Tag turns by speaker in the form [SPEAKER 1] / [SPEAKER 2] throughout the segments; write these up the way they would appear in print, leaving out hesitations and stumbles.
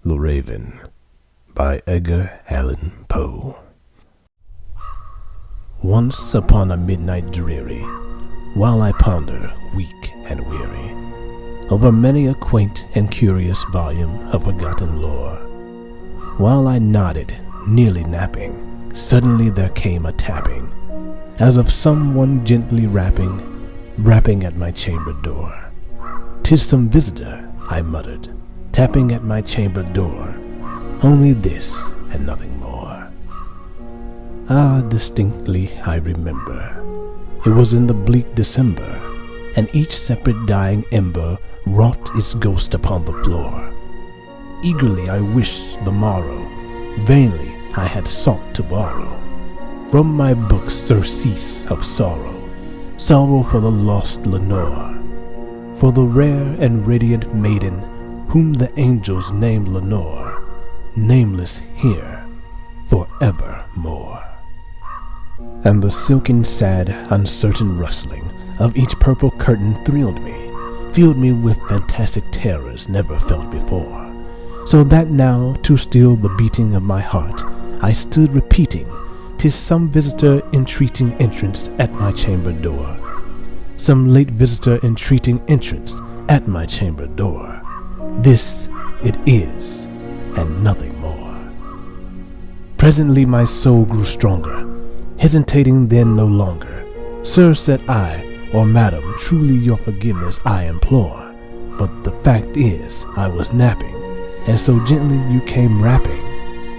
[SPEAKER 1] The Raven by Edgar Allan Poe. Once upon a midnight dreary, while I ponder, weak and weary, over many a quaint and curious volume of forgotten lore, while I nodded, nearly napping, suddenly there came a tapping, as of someone gently rapping at my chamber door. "'Tis some visitor," I muttered, tapping at my chamber door, only this and nothing more. Ah, distinctly I remember, it was in the bleak December, and each separate dying ember wrought its ghost upon the floor. Eagerly I wished the morrow, vainly I had sought to borrow from my books surcease of sorrow, sorrow for the lost Lenore, for the rare and radiant maiden whom the angels named Lenore, nameless here forevermore. And the silken, sad, uncertain rustling of each purple curtain thrilled me, filled me with fantastic terrors never felt before, so that now, to still the beating of my heart, I stood repeating, "'Tis some visitor entreating entrance at my chamber door, some late visitor entreating entrance at my chamber door. This it is, and nothing more." Presently my soul grew stronger, hesitating then no longer. "Sir," said I, "or madam, truly your forgiveness I implore, but the fact is I was napping, and so gently you came rapping,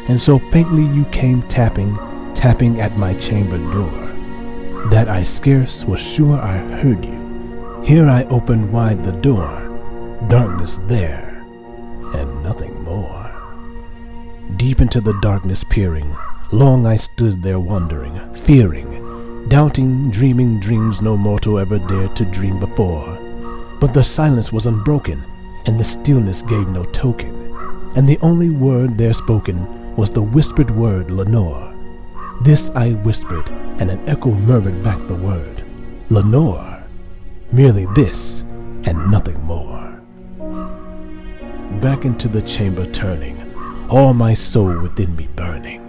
[SPEAKER 1] and so faintly you came tapping at my chamber door, that I scarce was sure I heard you. Here I opened wide the door, darkness there, and nothing more." Deep into the darkness peering, long I stood there wondering, fearing, doubting, dreaming dreams no mortal ever dared to dream before. But the silence was unbroken, and the stillness gave no token, and the only word there spoken was the whispered word Lenore. This I whispered, and an echo murmured back the word, "Lenore." Merely this, and nothing more. Back into the chamber turning, all my soul within me burning,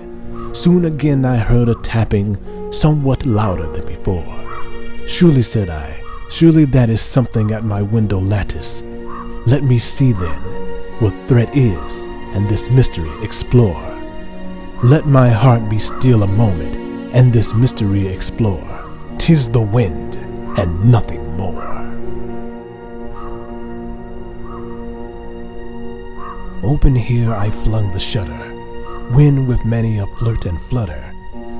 [SPEAKER 1] soon again I heard a tapping, somewhat louder than before. "Surely," said I, "surely that is something at my window lattice. Let me see then what threat is, and this mystery explore. Let my heart be still a moment, and this mystery explore. 'Tis the wind, and nothing more." Open here I flung the shutter, when with many a flirt and flutter,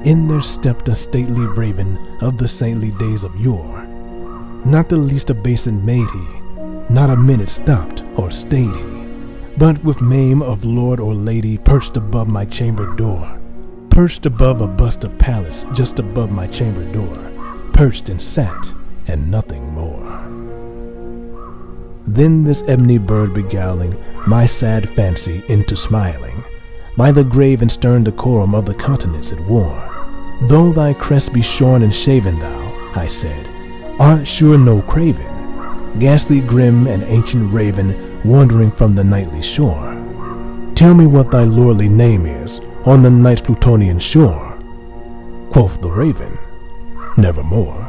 [SPEAKER 1] in there stepped a stately raven of the saintly days of yore. Not the least obeisant made he, not a minute stopped or stayed he, but with mien of lord or lady perched above my chamber door, perched above a bust of Pallas just above my chamber door, perched and sat, and nothing more. Then this ebony bird beguiling my sad fancy into smiling, by the grave and stern decorum of the countenance it wore. "Though thy crest be shorn and shaven, thou," I said, "art sure no craven, ghastly grim and ancient raven wandering from the nightly shore. Tell me what thy lordly name is on the night's Plutonian shore." Quoth the raven, "Nevermore."